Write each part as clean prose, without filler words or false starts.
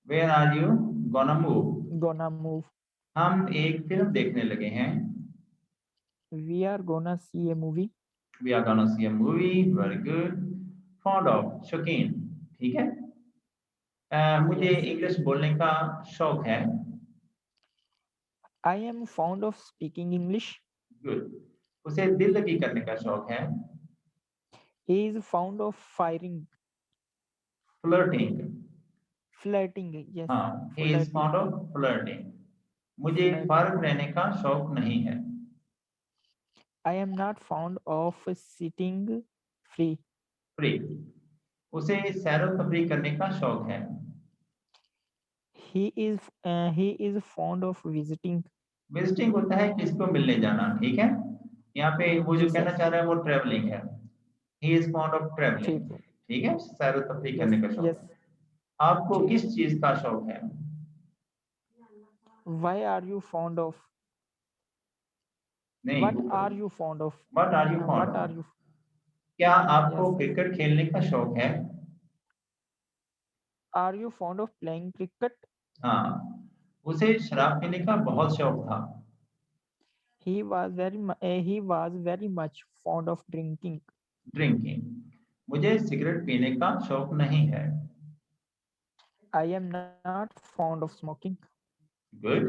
Where are you gonna move? Gonna move. हम एक film देखने लगे हैं। We are gonna see a movie. We are gonna see a movie. Very good. Fond of, शौकीन। ठीक है। मुझे Yes. इंग्लिश बोलने का शौक है। I am fond of speaking English. Good. उसे दिल लगी करने का शौक है। He is fond of firing, flirting. flirting. Yes, हाँ, he is flirting, fond of flirting. मुझे flirting. फारग रहने का शौक नहीं है। I am not fond of sitting free. Free. उसे सैरो तफरी करने का शौक है। He is fond of visiting. Visiting होता है किसको मिलने जाना। ठीक है। यहाँ पे वो जो जी कहना सर, चाह रहा है वो ट्रेवलिंग है। He is fond of travelling. ठीक है। ठीक है, सैरो तफरी यस, करने का शौक यस, है। आपको ठीक किस है। चीज का शौक है? Why are you fond of? नहीं, What are you fond of? What are you fond What of? are you? क्या आपको Yes. क्रिकेट खेलने का शौक है? Are you fond of playing cricket? हाँ, उसे शराब पीने का बहुत शौक था। He was very much fond of drinking. Drinking. मुझे सिगरेट पीने का शौक नहीं है। I am not fond of smoking. Good.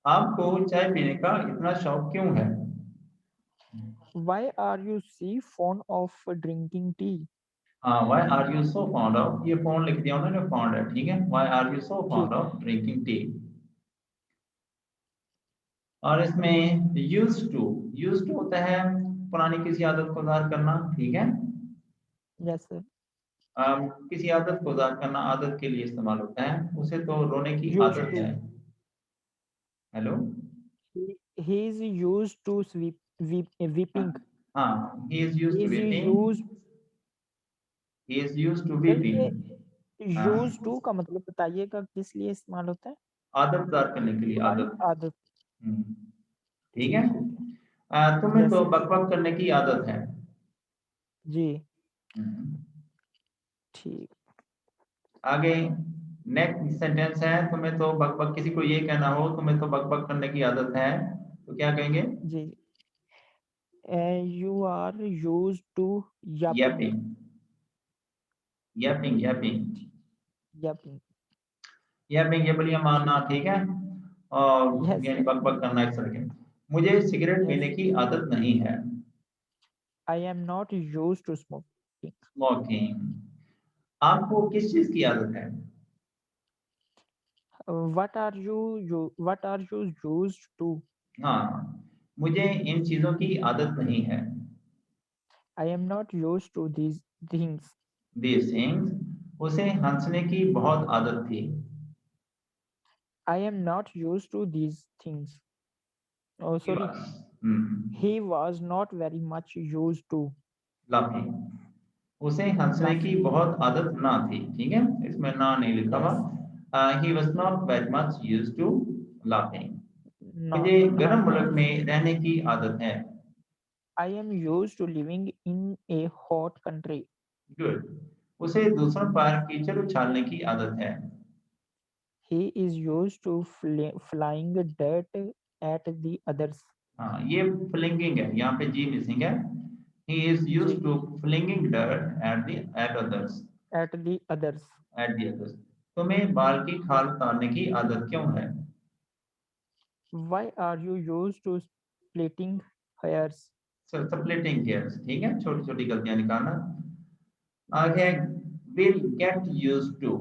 आपको चाय पीने का इतना शौक क्यों है? Why are you so fond of drinking tea? हाँ, why are you so fond of, ये फॉन्ड लिख दिया उन्होंने, फॉन्ड है। ठीक है, why are you so fond ठीक है। Of drinking tea. और इसमें यूज टू होता है पुरानी किसी आदत को ज़ाहिर करना। ठीक है। Yes, sir. किसी आदत को ज़ाहिर करना आदत के लिए इस्तेमाल होता है। उसे तो रोने की Used आदत है। to. Hello. He is used to weeping. हाँ, he is used He to is weeping। used. he is used to sir weeping। ये हाँ, यूज टू का मतलब बताइएगा किस लिए इस्तेमाल होता है? आदत ज़ाहिर करने के लिए, पुरानी आदत। आदत। हम्म, ठीक जी है। ठीक है। तुम्हें यस तो सर। बकबक करने की आदत है। जी हम्म, ठीक। आगे नेक्स्ट सेंटेंस है, तुम्हें तो बकबक, किसी को ये कहना हो तुम्हें तो बकबक करने की आदत है, तो क्या कहेंगे? जी, you are use to yapping. Yapping. Yapping, yapping. Yapping. Yapping, ये बढ़िया मारना। ठीक। ठीक है। और यस यानी सर। बकबक करना एक तरह के। मुझे सिगरेट यस, पीने की आदत नहीं है। I am not use to smoking. Smoking. आपको किस चीज की आदत है? What are you use to? हाँ, मुझे इन चीजों की आदत नहीं है। I am not use to these things. These things. उसे हंसने की बहुत आदत थी। I am not use to these things. Oh He sorry, was he was not very much use to laughing. उसे हंसने की लाफिंग। बहुत आदत ना थी। ठीक है, इसमें ना नहीं लिखा हुआ। Yes. He was not very much use to laughing. मुझे नॉट, हाँ गर्म हाँ। मुल्क में रहने की आदत है। I am use to living in a hot country. Good. उसे दूसरों पर कीचड़ उछालने की आदत है। He is used to flying dirt at the others. हाँ, ये फ्लिंगिंग है, यहाँ पे जी मिसिंग है। ही इज यूज जी, to flinging dirt at others. at the others. At the others. तुम्हें बाल की खाल उतारने की आदत क्यों है? Why are you used to splitting hairs? Splitting hairs. ठीक है, छोटी छोटी गलतियां निकालना। आगे Yes. Will get use to,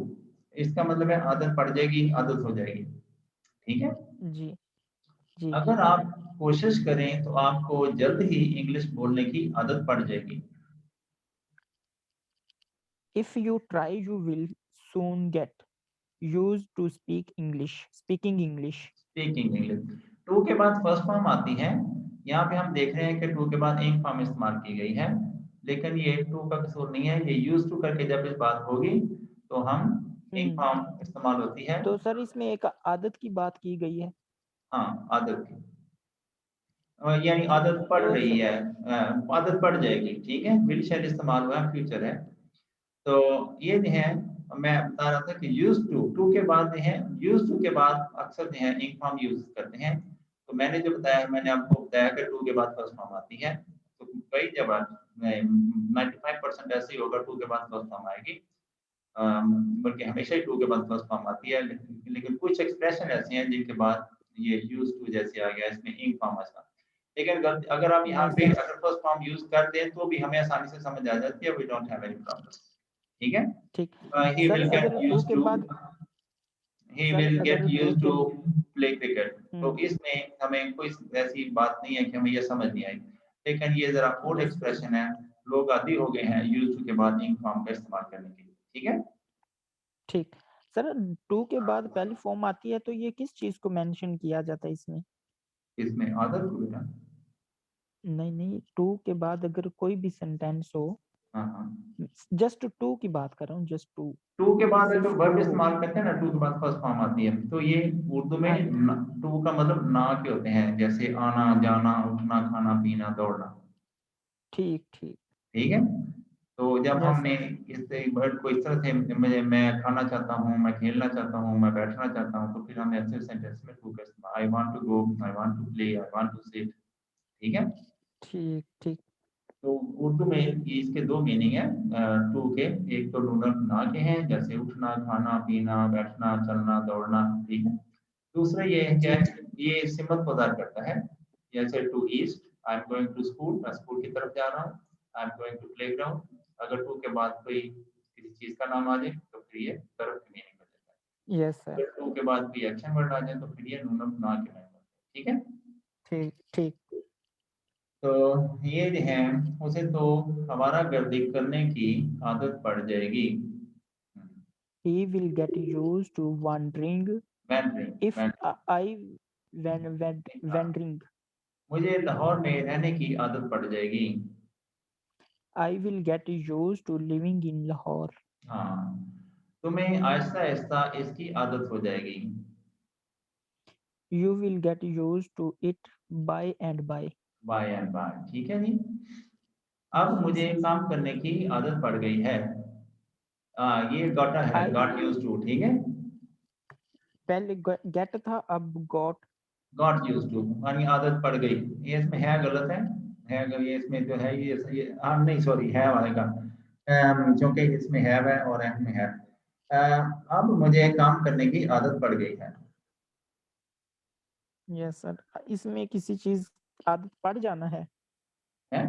इसका मतलब है आदत पड़ जाएगी, आदत हो जाएगी। ठीक है। जी, जी। अगर आप कोशिश करें तो आपको जल्द ही इंग्लिश बोलने की आदत पड़ जाएगी। If you try, you will soon get used to speaking English. Speaking English. To के बाद फर्स्ट फॉर्म आती है। यहाँ पे हम देख रहे हैं कि टू के बाद एक फॉर्म इस्तेमाल की गई है। लेकिन ये टू का कसूर नहीं है, ये यूज टू करके जब इस बात होगी तो हम एक हम्म। फॉर्म इस्तेमाल होती है। तो सर इसमें एक आदत की बात की गई है। हाँ, आदत की। यानी ठीक आदत है, पड़ तो रही है। आदत पड़ जाएगी। ठीक है, विल शैल इस्तेमाल हुआ है, फ्यूचर है। तो ये है मैं बता रहा था कि यूज्ड टू के बाद जो है यूज्ड टू के बाद अक्सर जो है इंक फॉर्म यूज करते हैं। तो मैंने जो बताया, मैंने आपको बताया कि टू के बाद फर्स्ट फॉर्म आती है। तो कई जगह 95% ऐसे ही होगा, टू के बाद फर्स्ट फॉर्म आएगी। बल्कि हमेशा ही टू के बाद फर्स्ट फॉर्म आती है, लेकिन कुछ एक्सप्रेशन ऐसे हैं जिनके बाद ये यूज टू जैसे आ गया, इसमें इंक फॉर्म आएगा। लेकिन अगर आप यहाँ Yes, पे sir. अगर फर्स्ट फॉर्म यूज कर दें तो भी हमें आसानी से समझ आ जाती है, we don't have any problem. ठीक है। ठीक। ही सर विल गेट अगर टू यूज्ड के टू बाद ही सर विल गेट अगर टू यूज्ड के टू प्ले क्रिकेट। तो हम्म इसमें हमें कोई ऐसी बात नहीं है कि हमें ये समझ नहीं आई, लेकिन ये जरा ओल्ड यस एक्सप्रेशन है, लोग आदी हो गए हैं यूज्ड टू के बाद इंक फॉर्म का इस्तेमाल करने के लिए। ठीक है। ठीक। सर टू के बाद पहली फॉर्म आती है तो ये किस चीज को मेंशन किया जाता है इसमें? इसमें आदत को बेटा। नहीं नहीं, टू के बाद अगर कोई भी सेंटेंस हो, हाँ हाँ। जस्ट टू की बात कर रहा हूँ, जस्ट टू, टू के बाद सिर्फ अगर टू वर्ब हो। इस्तेमाल करते हैं ना, टू के बाद फर्स्ट फॉर्म आती है, तो ये उर्दू में हाँ टू का मतलब ना के होते हैं, जैसे आना जाना उठना खाना पीना दौड़ना। ठीक ठीक। ठीक है। तो जब यस हमने सर। इस वर्ड को इस तरह से मैं खाना चाहता हूँ, मैं खेलना चाहता हूँ, मैं बैठना चाहता हूँ, तो फिर हमने ऐसे सेंटेंस में टू का इस्तेमाल, I want to go, I want to play, I want to sit. ठीक है। ठीक ठीक। तो उर्दू में ये इसके दो मीनिंग है टू के। एक तो डूनर ना के हैं, जैसे उठना खाना पीना बैठना चलना दौड़ना। ठीक है। दूसरा ये है जी। क्या, ये सिमत को ज़ाहिर करता है। जैसे to east, I am going to school, मैं स्कूल की तरफ जा रहा हूँ। I am going to playground, अगर टू के बाद कोई किसी चीज का नाम आ जाए तो फिर ये तरफ की मीनिंग हो जाता यस सर। है। अगर टू के बाद कोई एक्शन वर्ड आ जाए तो फिर ये नून ना के मीनिंग होता है। ठीक है। ठीक ठीक। तो ये जो है, उसे तो हमारा गर्दी करने की आदत पड़ जाएगी। He will get used to wondering wandering if wandering. I when wondering मुझे लाहौर में रहने की आदत पड़ जाएगी। I will get used to living in Lahore. हाँ, तुम्हें आहिस्ता आहिस्ता इसकी आदत हो जाएगी। You will get used to it by and by. By and by. ठीक है जी। अब Yes मुझे sir. काम करने की आदत पड़ गई है। ये गॉटा है, I गॉट यूज टू। ठीक है। पहले get था, अब got. गॉट यूज टू यानी आदत पड़ गई। ये इसमें है गलत है अगर ये इसमें जो है ये हाँ नहीं सॉरी है आएगा, क्योंकि इसमें है और है में है। अब मुझे काम करने की आदत पड़ गई है। Yes sir. इसमें किसी चीज आदत पड़ जाना है हैं?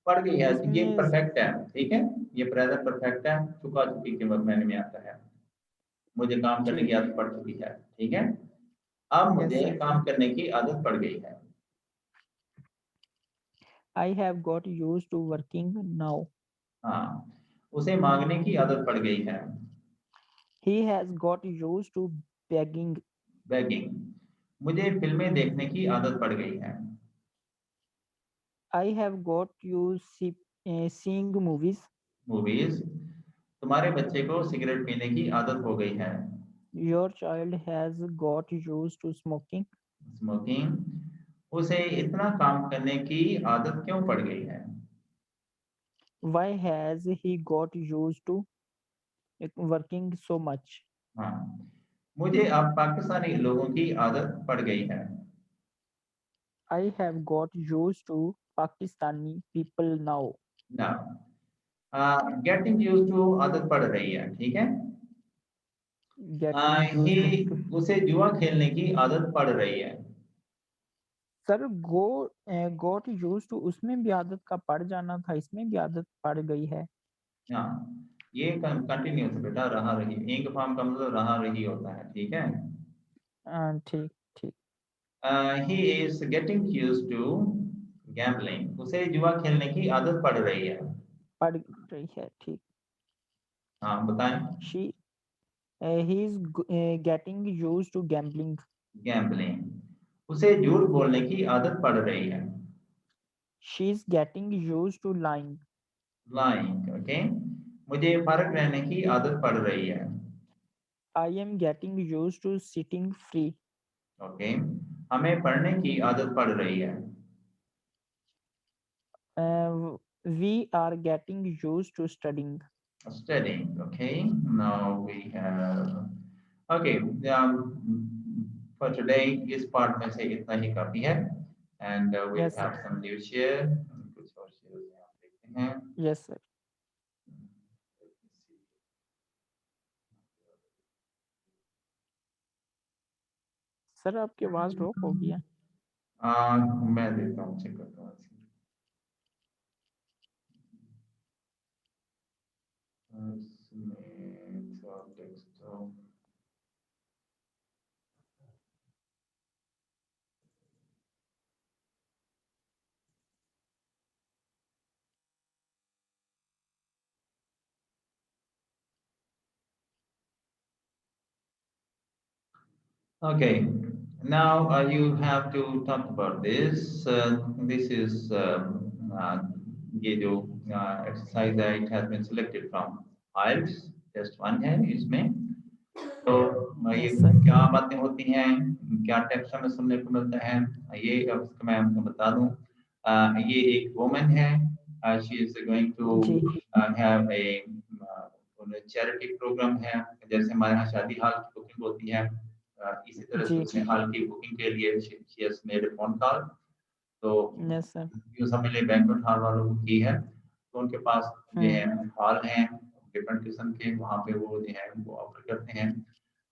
पड़ गई है, ये इसमें। परफेक्ट है। ठीक है। ये प्रेजेंट परफेक्ट है, चुका चुकी के मैंने में आता है। मुझे काम करने की ठीक। आदत पड़ चुकी है। ठीक है। अब Yes मुझे sir. काम करने की आदत पड़ गई है। I have got used to working now. हाँ, उसे मांगने की आदत पड़ गई है। He has got used to begging. Begging. मुझे फिल्में देखने की आदत पड़ गई है। I have got used seeing movies. Movies. तुम्हारे बच्चे को सिगरेट पीने की आदत हो गई है। Your child has got used to smoking. Smoking. उसे इतना काम करने की आदत क्यों पड़ गई है। Why has he got used to working so much? हाँ, मुझे अब पाकिस्तानी लोगों की आदत पड़ गई है। I have got used to Pakistani people now. ना, गेटिंग यूज टू आदत पड़ रही है। ठीक है। Getting he used to. उसे जुआ खेलने की आदत पड़ रही है। सर got used to उसमें भी आदत का पड़ जाना था, इसमें भी आदत पड़ गई है। हाँ, ये कंटिन्यूस बेटा, रहा रही, इंक फॉर्म का मतलब रहा रही होता है। ठीक है। ठीक ठीक। He is getting used to gambling. उसे जुआ खेलने की आदत पड़ रही है। पड़ रही है, ठीक। हाँ बताएं। She he is getting used to gambling. Gambling. उसे झूठ बोलने की आदत पड़ रही है। She is getting used to lying. Lying. Okay. मुझे फर्क रहने की आदत पड़ रही है। I am getting used to sitting free. Okay. हमें पढ़ने की आदत पड़ रही है। We are getting used to studying. studying. Okay, now we have okay. For today इस part में से इतना ही काफी है, and we'll Yes, sir. have some new share. कुछ और shares यहाँ देखते हैं. Yes, sir. सर आपकी आवाज ड्रॉप हो गई है। मैं देता हूँ, चेक करता हूँ इसमें थोड़ा टेक्स्ट हो। Okay, now you have to talk about this. This is ये जो exercise है, it has been selected from IELTS test 1 है इसमें। तो ये Yes, sir. क्या बातें होती हैं, क्या टेक्स्ट हमें सुनने को मिलता है, ये अब मैं आपको बता दूं। ये एक वुमन है, she is going to जी have a चैरिटी प्रोग्राम है। जैसे हमारे यहाँ शादी हॉल की बुकिंग होती है, इसी तरह से जी उसने हॉल की बुकिंग के लिए she has made a phone call। तो यस सर। जो हमने बैंक्वेट हॉल वालों को की है, तो उनके पास जो है हॉल हैं डिफरेंट किस्म के, वहाँ पे वो जो है वो ऑफर करते हैं।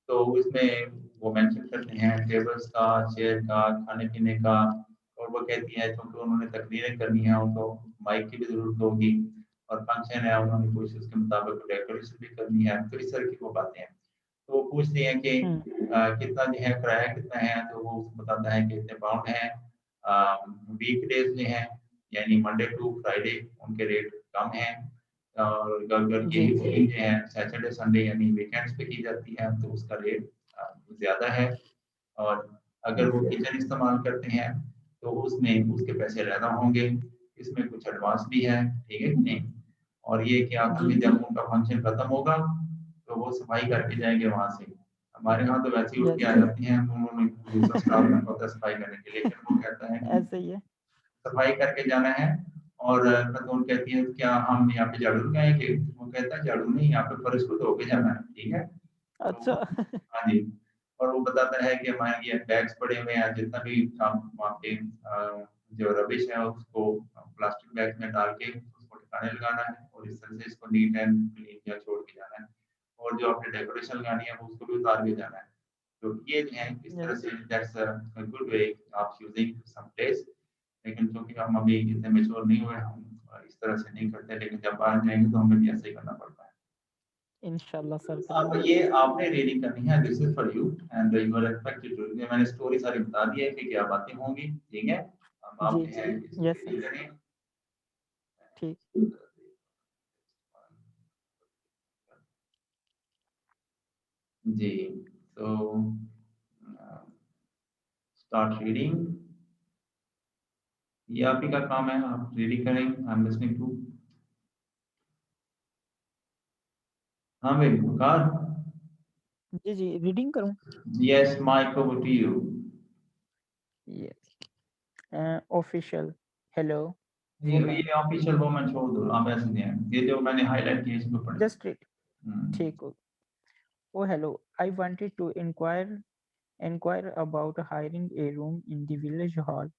तो इसमें वो मेंशन करते हैं टेबल्स का, चेयर का, खाने पीने का, और वो कहती है क्योंकि उन्होंने तकरीरें करनी है, उनको माइक की भी जरूरत होगी, और फंक्शन है, उन्होंने कुछ उसके मुताबिक डेकोरेशन भी करनी है, तो इस तरह की वो बातें हैं। तो वो पूछते हैं कि कितना जो है किराया कितना है, तो वो उसको बताता है कि इतने पाउंड है। वीकडेज जो हैं यानी मंडे टू फ्राइडे उनके रेट कम हैं, और अगर जी यही बुकिंग जो है सैटरडे संडे यानी वीकेंड्स पे की जाती है तो उसका रेट ज़्यादा है। और अगर वो किचन इस्तेमाल करते हैं तो उसमें उसके पैसे ज़्यादा होंगे। इसमें कुछ एडवांस भी है, ठीक है कि नहीं? और ये कि आखिर जी में जब उनका फंक्शन खत्म होगा तो वो सफाई करके जाएंगे वहाँ से। हमारे यहाँ तो वैसे ही उठ के यस आ सर जाती हैं, उन्होंने दूसरा स्टाफ रखा होता है सफाई करने के लिए, लेकिन वो कहता है कि ऐसे ही है। सफाई करके जाना है। और खतून कहती है क्या हम यहाँ पे झाड़ू लगाएंगे? वो कहता है झाड़ू नहीं, यहाँ पे फर्श को धो के जाना है, ठीक है? अच्छा तो हाँ जी, और वो बताता है कि हमारे ये बैग्स पड़े हुए हैं, जितना भी हम वहाँ पे जो रबिश है उसको प्लास्टिक बैग में डाल के उसको ठिकाने लगाना है, और इस तरह से इसको नीट एंड क्लीन या छोड़ के जाना है। और जो आपने डेकोरेशन लगानी है वो उसको भी उतार के जाना है। तो ये जो है इस तरह यस से that's a good way of using some place. लेकिन क्योंकि हम अभी इतने मैच्योर नहीं हुए, हम इस तरह से नहीं करते, लेकिन जब बाहर जाएंगे तो हमें भी ऐसे ही करना पड़ता है। इंशाल्लाह सर अब करेंगे। ये आपने रीडिंग करनी है, this is for you and you are expected to. मैंने स्टोरी सारी बता दी है कि क्या बातें होंगी, ठीक है? अब जी आपने है इसको यस सर रीडिंग करनी ठीक। है। जी, तो स्टार्ट रीडिंग। ये आप ही का काम है, आप रीडिंग करें, आई एम लिसनिंग टू। हाँ भाई बुकार। जी जी रीडिंग करूँ। Yes, mike over to you. Yes official hello ये वुमेन ऑफिशियल वुमन छोड़ दो, आप ऐसे नहीं है, ये जो मैंने हाईलाइट किया इसको पढ़े। Just read. ठीक हो। Oh hello I wanted to inquire about hiring a room in the village hall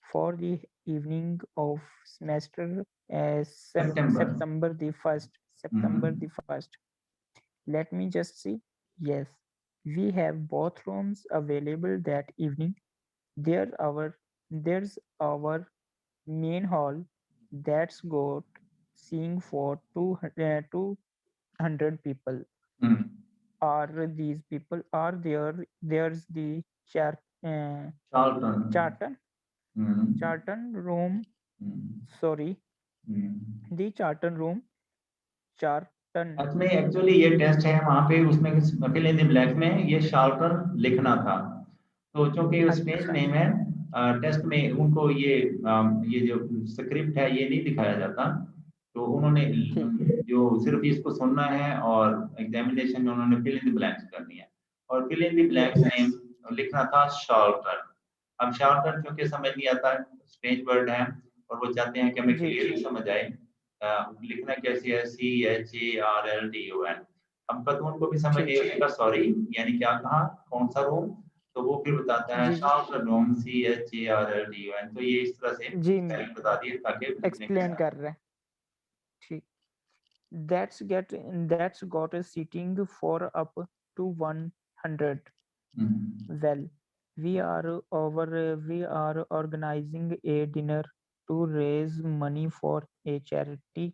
for the evening of semester September. September the 1st. September the 1st. Let me just see. Yes, we have both rooms available that evening. There our there's our main hall that's got seeing for 200 people. Are these people are there? There's the Charlton. Charlton hmm, Charlton room. Hmm, Sorry, hmm. the Charlton room. Charlton. Actually ये test है वहाँ पे, उसमें fill in the blank में ये charlatan लिखना था। तो चूंकि स्पेस अच्छा नेम है, टेस्ट में उनको ये जो स्क्रिप्ट है ये नहीं दिखाया जाता। तो उन्होंने ठीक जो सिर्फ इसको सुनना है, और एग्जामिनेशन में उन्होंने फिल इन द ब्लैंक्स करनी है, और fill in the blanks yes name लिखना था शार्लटन। अब शार्लटन क्योंकि समझ नहीं आता, स्ट्रेंज वर्ड है, और वो चाहते हैं कि हमें जी क्लियरली समझ आए, लिखना कैसे है, CHARLDON। हम कतून को भी समझ ठीक नहीं होगा सॉरी, यानी क्या कहा, कौन सा रूम, तो वो फिर बताता है जी जी शार्प रूम, CHARLDON। तो ये इस तरह से जी स्पेलिंग बता दिए ताकि लिखने के लिए एक्सप्लेन कर रहे हैं ठीक that's got a seating for up to 100. Hmm, Well, we are organizing a dinner to raise money hmm,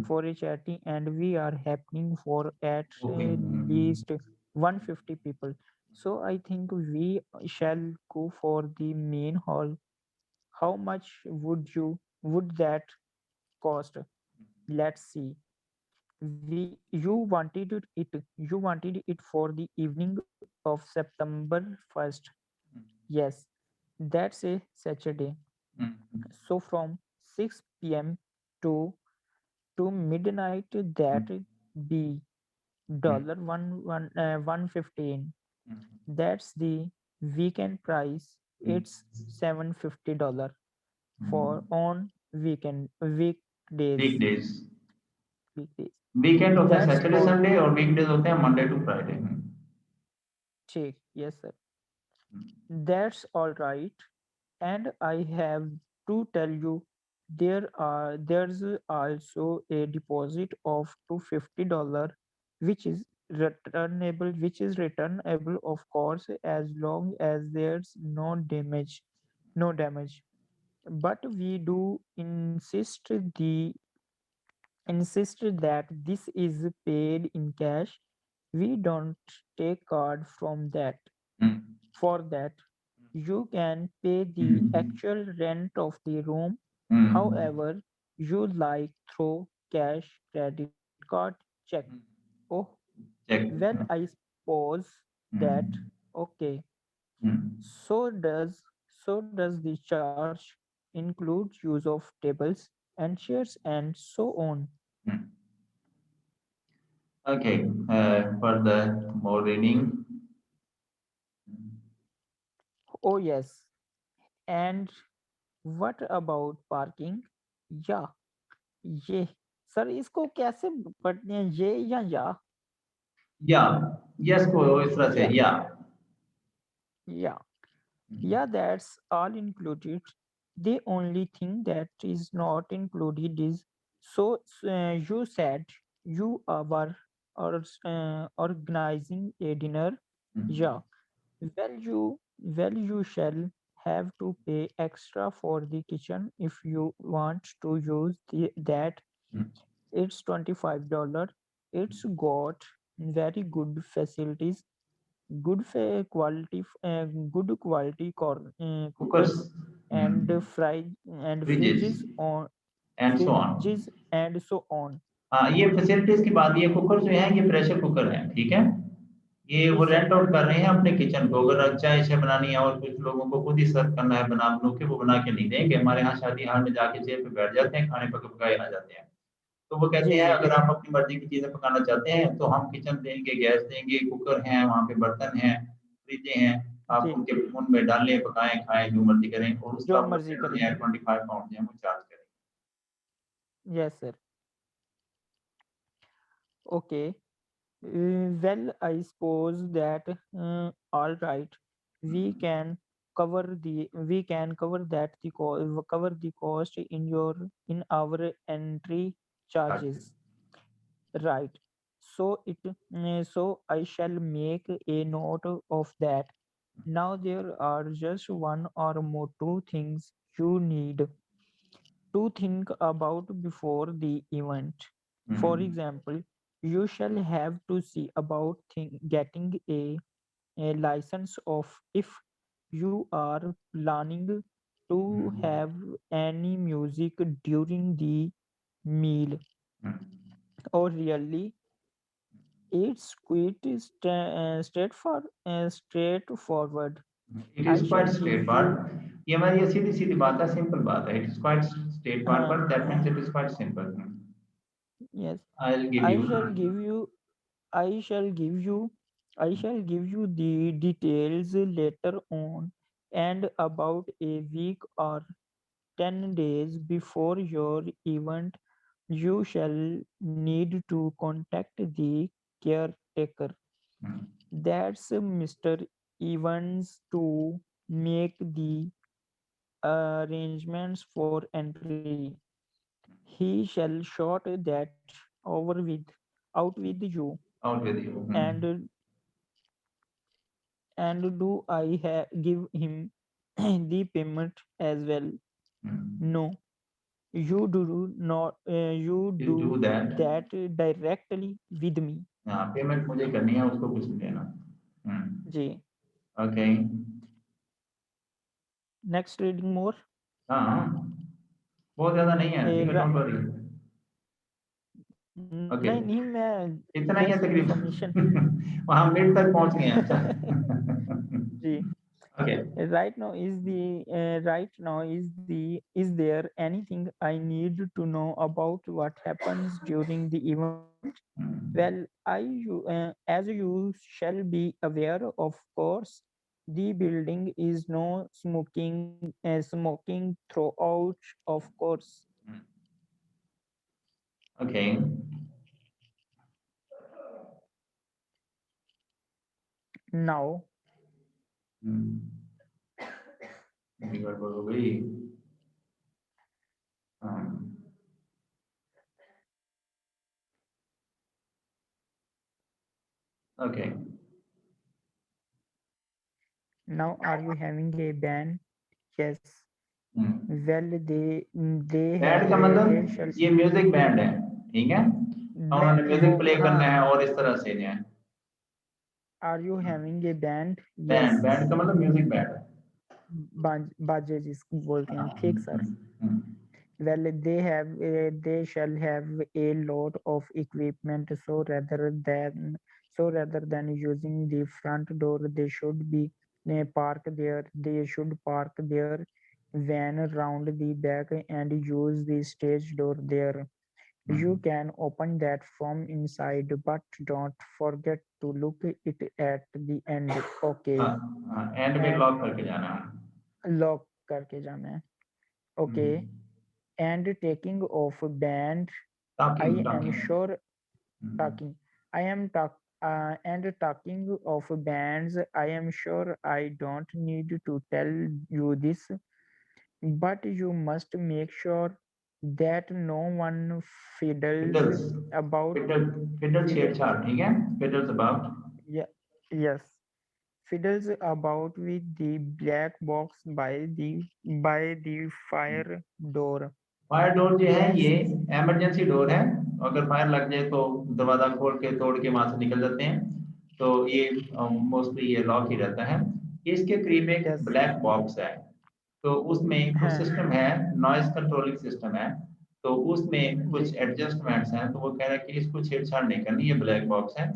for a charity, and we are happening for at okay, least 150 people. So I think we shall go for the main hall. How much would that cost? Let's see. You wanted it for the evening of September 1st. Yes, that's a Saturday. So from 6 p.m. to to midnight, that be $115. That's the weekend price. It's $750 for on weekdays, weekdays. Weekend होता है That's Saturday all. Sunday, और weekdays होते हैं Monday to Friday. Check. Yes, sir. That's all right. And I have to tell you, there's also a deposit of $250, which is returnable, of course, as long as there's no damage. But we do insist that this is paid in cash. We don't take card from that. For that, you can pay the actual rent of the room however you like through cash, credit card, check. Oh, check. well, I suppose that okay. So does the charge include use of tables and chairs and so on? Okay, for the more reading. Oh yes. And what about parking? Yeah, ये sir इसको कैसे पढ़ते हैं ये या या, yes को इस तरह से या या। yeah yeah that's all included. The only thing that is not included is you said you were organizing a dinner. Yeah, well you shall have to pay extra for the kitchen if you want to use that. It's $25. It's got very good facilities, good quality cookers, cookers and fry and freezes and so on. fridges and so on. हाँ, ये facilities की बात, ये cooker जो है ये pressure cooker है, ठीक है। ये जी वो सर रेंट आउट कर रहे हैं अपने किचन को, अगर चाय से बनानी है और कुछ लोगों को खुद ही सर्व करना है बना बनू के, वो बना के नहीं देंगे। हमारे यहाँ शादी हाल में जाके चेयर पे बैठ जाते हैं, खाने पक पकाए आ जाते हैं। तो वो कहते जी हैं जी अगर आप अपनी मर्जी की चीजें पकाना चाहते हैं तो हम किचन देंगे, गैस देंगे, कुकर हैं, वहाँ पे बर्तन हैं, फ्रिजें हैं, आप जी उनके उनमें डालें, पकाएं, खाएं, जो मर्जी करें, और उसका जो वो मर्जी जो करें है 25 पाउंड जो है वो चार्ज करें। Yes sir okay well I suppose that all right we can cover that cover the cost in our entry charges. Right. So I shall make a note of that. Now there are just one or more two things you need to think about before the event. For example, you shall have to see about getting a license of if you are planning to have any music during the meal or really. It's quite straightforward. It I is quite shall straight give you, forward. ये हमारी ये सीधी सीधी बात है, simple बात है। It is quite straight uh, forward, that means it is quite simple. yes, I will give I you. shall give you, I shall give you, I shall give you the details later on, and about a week or 10 days before your event, You shall need to contact the caretaker. That's Mr. Evans to make the arrangements for entry. He shall sort that over out with you. Out with you. And do I give him the payment as well? No, you do not. You You do do that. that directly with me. हाँ, payment मुझे करनी है, उसको कुछ नहीं देना. जी. Okay. Next, reading more. हाँ, बहुत ज्यादा नहीं है, ठीक है, डोंट वरी. ओके, नहीं नहीं, मैं इतना ही है just information. तकरीबन. वहाँ मिड तक पहुंच गए हैं. अच्छा. जी. Okay. Right now is there anything I need to know about what happens during the event? Well, as you shall be aware, of course, the building is no smoking throughout, of course. Okay. Now, गड़बड़ हो गई. Okay. now are you having a band? Yes. Well, they band का they मतलब shall. ये music band है, ठीक है, उन्होंने म्यूजिक प्ले करना है और इस तरह से है. Are you having a band? Yes. Band, band का मतलब म्यूजिक बैंड है. बाजे जिसको बोलते हैं, ठीक sir. Well, they shall have a lot of equipment, so rather than using the front door, they should park their van round the back and use the stage door there. You can open that from inside, but don't forget to look it at the end. Okay. And में lock करके जाना है. Lock करके जाना है. Okay. And taking off band, I am sure talking. I am talk and talking of bands, I am sure I don't need to tell you this, but you must make sure that no one fiddles about. fiddle छेड़छाड़, ठीक है, fiddles about. Yeah, yes, fiddles about with the black box by the fire door. Fire door जो है ये emergency door है, अगर fire लग जाए तो दरवाजा खोल के तोड़ के वहां से निकल जाते हैं, तो ये मोस्टली ये लॉक ही रहता है. इसके करीब एक ब्लैक बॉक्स है, तो उसमें कुछ सिस्टम है, नॉइज कंट्रोलिंग सिस्टम है, तो उसमें कुछ एडजस्टमेंट्स हैं, तो वो कह रहा है कि इसको छेड़छाड़ नहीं करनी, ये ब्लैक बॉक्स है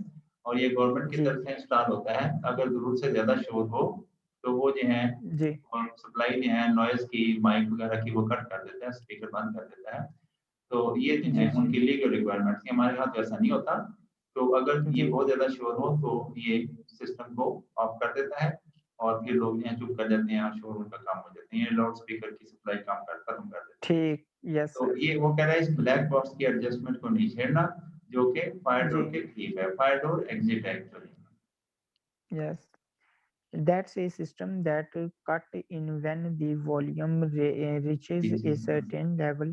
और ये गवर्नमेंट की तरफ से इंस्टॉल होता है. अगर जरूरत से ज्यादा शोर हो तो वो जो है और सप्लाई जो है नॉइज की, माइक वगैरह की, वो कट कर देता है, स्पीकर बंद कर देता है. तो ये जो है उनकी लीगल रिक्वायरमेंट्स है, हमारे हाथ वैसा नहीं होता. तो अगर ये बहुत ज्यादा शोर हो तो ये सिस्टम को ऑफ कर देता है और फिर लोग यहाँ चुप कर जाते हैं, शोर उनका काम हो जाते हैं, लाउड स्पीकर की सप्लाई काम खत्म कर देते हैं. ठीक. यस. तो ये वो कह रहा है इस ब्लैक बॉक्स की एडजस्टमेंट को नहीं छेड़ना, जो कि फायर डोर के करीब है. फायर डोर एग्जिट है actually. Yes. That's a system that cut in when the volume reaches a certain level.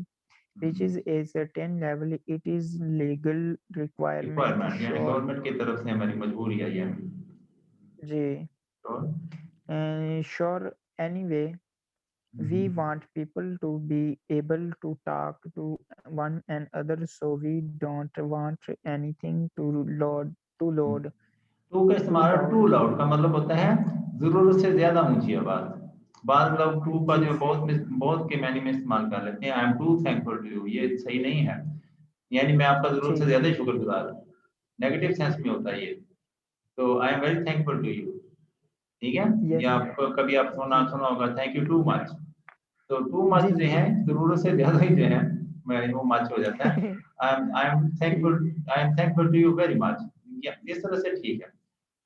It is legal requirement. यानी गवर्नमेंट की तरफ से हमारी मजबूरी है ये. जी. Sure. Anyway, we want people to be able to talk to one another, so we don't want anything to load. To का इस्तेमाल टू लाउड का मतलब होता है जरूरत से ज्यादा ऊंची आवाज. बाद लोग टू का जो बहुत के मैनी में इस्तेमाल कर लेते हैं. I am to thankful to you, ये सही नहीं है, यानी मैं आपका जरूरत से ज्यादा शुक्रगुजार हूँ, नेगेटिव सेंस में होता है ये. तो I am very thankful to you, ठीक है. या आपको कभी आप सुना होगा थैंक यू टू मच, तो टू मच जो है जरूरत से ज्यादा ही जो है वो मच हो जाता है. I am thankful to you very much, इस तरह से ठीक है.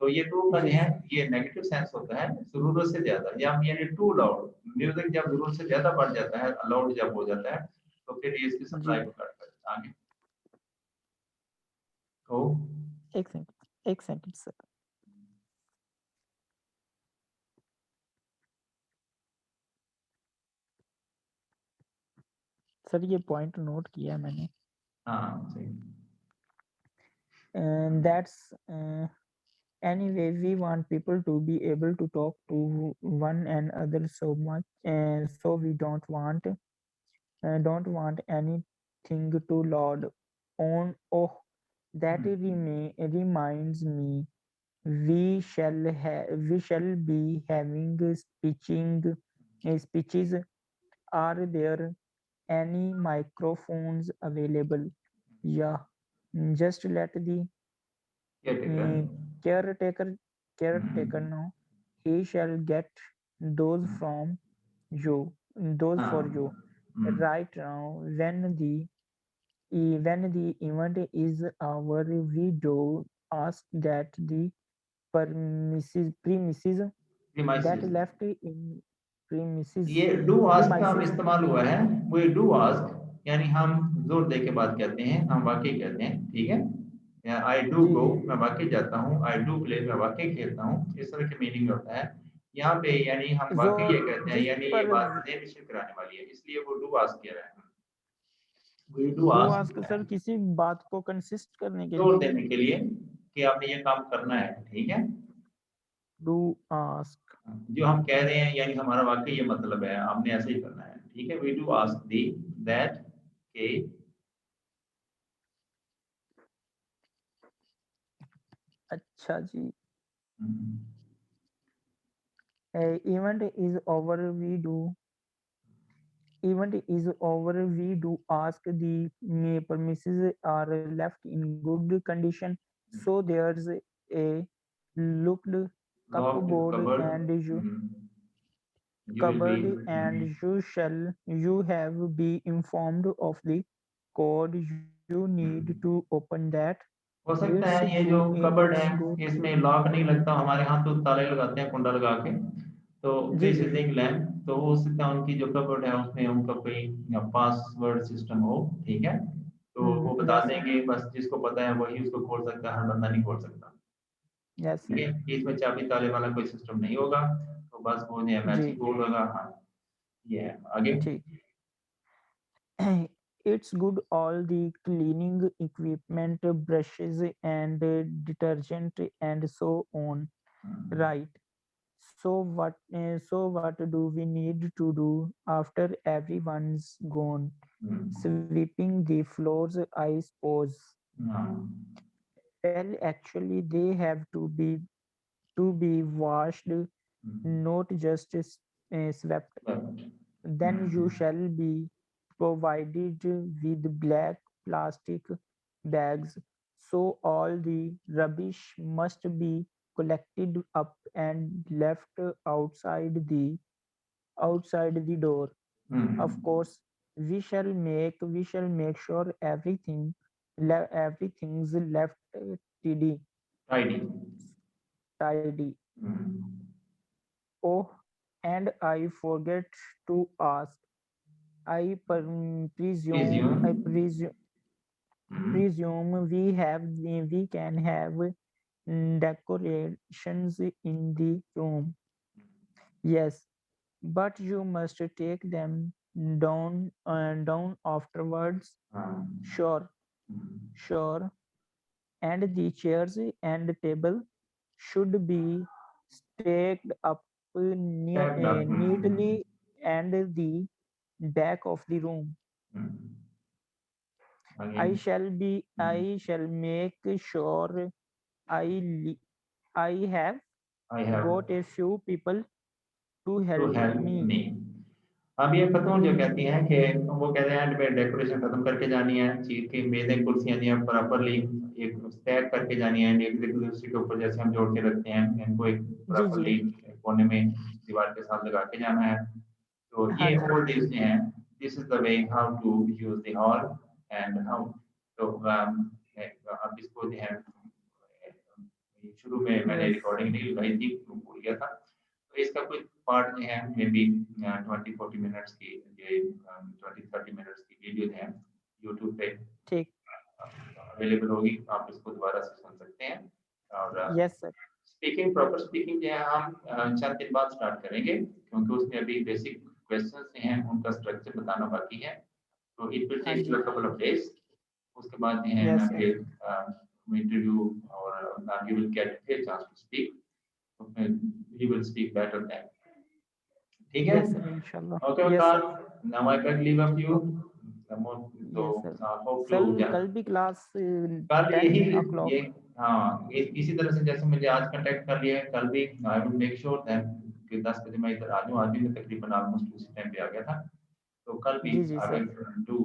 तो ये टू का जो है ये नेगेटिव सेंस होता है, जरूरत से ज्यादा, या यानी टू लाउड म्यूजिक जब जरूरत से ज्यादा बढ़ जाता है, लाउड जब हो जाता है, तो फिर ये इसकी सप्लाई को कट करता है. आगे तो एक सेकंड सर। सर ये पॉइंट नोट किया मैंने। हाँ सही। That's anyway, we want people to be able to talk to one another so much, so we don't want anything too loud. On oh, that reminds me, we shall be having speeches. Are there any microphones available? Yeah, just let the ये taken uh, caretaker caretaker know. He shall get those from you, those for you. Right now, when the event is over, we do ask that the premises that premises. left in premises ये do ask का हम premises इस्तेमाल हुआ है, वो ये do ask यानी हम जोर दे के बात कहते हैं, हम वाकई कहते हैं, ठीक है। आई डू जी गो, जी मैं वाकई जाता हूँ, आई डू प्ले, मैं वाकई खेलता हूँ, इस तरह के मीनिंग होता है यहाँ पे। यानी हम जो वाकई ये कहते हैं, जिस यानी ये पर बात निश्चित कराने वाली है, इसलिए वो डू आस्क कह रहा है। We do do ask ask sir किसी बात को कंसिस्ट करने के जोर लिए। देने के लिए कि आपने ये काम करना है, ठीक है। डू आस्क जो हम कह रहे हैं यानी हमारा वाकई ये मतलब है, आपने ऐसे ही करना है, ठीक है। We do ask the that के अच्छा जी। event is over we do ask the premises are left in good condition, so there's a looked locked cupboard cupboard, you will be and you have be informed of the code you need to open that. हो सकता it's है ये जो good cupboard it's है good इसमें lock नहीं लगता, हमारे यहाँ तो ताले लगाते हैं कुंडा लगा के। तो जी दिस जी इज इंग्लैंड, तो हो सकता है उनकी जो कबर्ड है उसमें उनका कोई पासवर्ड सिस्टम हो, ठीक है। तो वो बता यस सर देंगे, बस जिसको पता है वही उसको खोल सकता है, हर बंदा नहीं खोल सकता, यस ठीक सर है। कि इसमें चाबी ताले वाला कोई सिस्टम नहीं होगा, तो बस वो जो है जी मैजिक बोर्ड होगा। हाँ ये है आगे। ठीक it's good all the cleaning equipment, brushes and detergent and so on, right? So what do we need to do after everyone's gone? Sweeping the floors, I suppose. Well, actually, they have to be washed, not just swept. Then you shall be provided with black plastic bags. So all the rubbish must be collected up and left outside the door. Of course, we shall make sure everything's left tidy. tidy tidy. Oh, and I forget to ask. I presume I resume presume presume we can have decorations in the room. Yes, but you must take them down afterwards. Sure, sure. And the chairs and table should be stacked up stacked up neatly and the back of the room. I again shall be I shall make sure I li- I have I have got a few people to to help help me. Me. अब ये खतून जो कहती हैं कि वो कहते हैं में डेकोरेशन खत्म करके जानी है, चीज की मेजें कुर्सियां जो हैं प्रॉपरली एक स्टैक करके जानी है, एक दूसरे के ऊपर जैसे हम जोड़ के रखते हैं, इनको एक जी जी प्रॉपरली कोने में दीवार के साथ लगा के जाना है। तो हाँ ये जी ऑल दिस हैं, this is the way how to use the hall and how. तो अब इसको जो है शुरू में मैंने यस रिकॉर्डिंग नहीं लगाई थी, भूल गया था। तो इसका कुछ पार्ट जो है मे बी 20-40 मिनट्स की, ये 20-30 मिनट्स की वीडियो है, YouTube पे ठीक, अवेलेबल होगी, आप इसको दोबारा से सुन सकते हैं। और yes sir, speaking, proper speaking जो है हम 4 दिन बाद स्टार्ट करेंगे, क्योंकि उसमें अभी बेसिक क्वेश्चंस हैं उनका स्ट्रक्चर बताना बाकी है। तो इट विल हाँ टेक जी, you a couple of days. उसके बाद जो है यस मैं सर, फिर इंटरव्यू और यू विल गेट फिर चांस टू स्पीक, तो फिर he will speak better then. ठीक है, यस सर, इंशाल्लाह, okay yes Waqar, sir, now I can leave of you. Okay, तो yes sir. Hope sir you, कल भी क्लास कल यही 10 o'clock। ये, हाँ इसी तरह से जैसे मुझे आज कांटेक्ट कर लिया है, कल भी I will make sure that कि 10 बजे मैं इधर आ जाऊँ। आज भी मैं तकरीबन ऑलमोस्ट उसी टाइम पे आ गया था, तो कल भी जी जी I sir, will do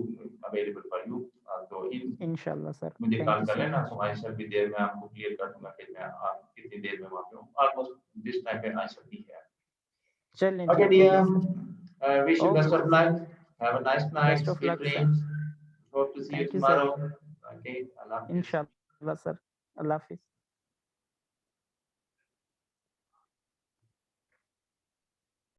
available for you. तो इन इंशाल्लाह सर, मुझे थैंक कॉल यू कर सो लेना, मच। तो आई शैल बी देयर, मैं आपको क्लियर कर दूंगा कि मैं आप कितनी देर में वहाँ पे हूँ। ऑलमोस्ट दिस टाइम पे आई शैल बी हियर। चलें Okay, ठीक है dear. Sir, I wish you best okay of luck. Have a nice night. Best of Sweet luck sir, dreams. Hope to see you thank you sir, tomorrow. Okay. Allah Hafiz. इंशाल्लाह sir, अल्लाह हाफिज़।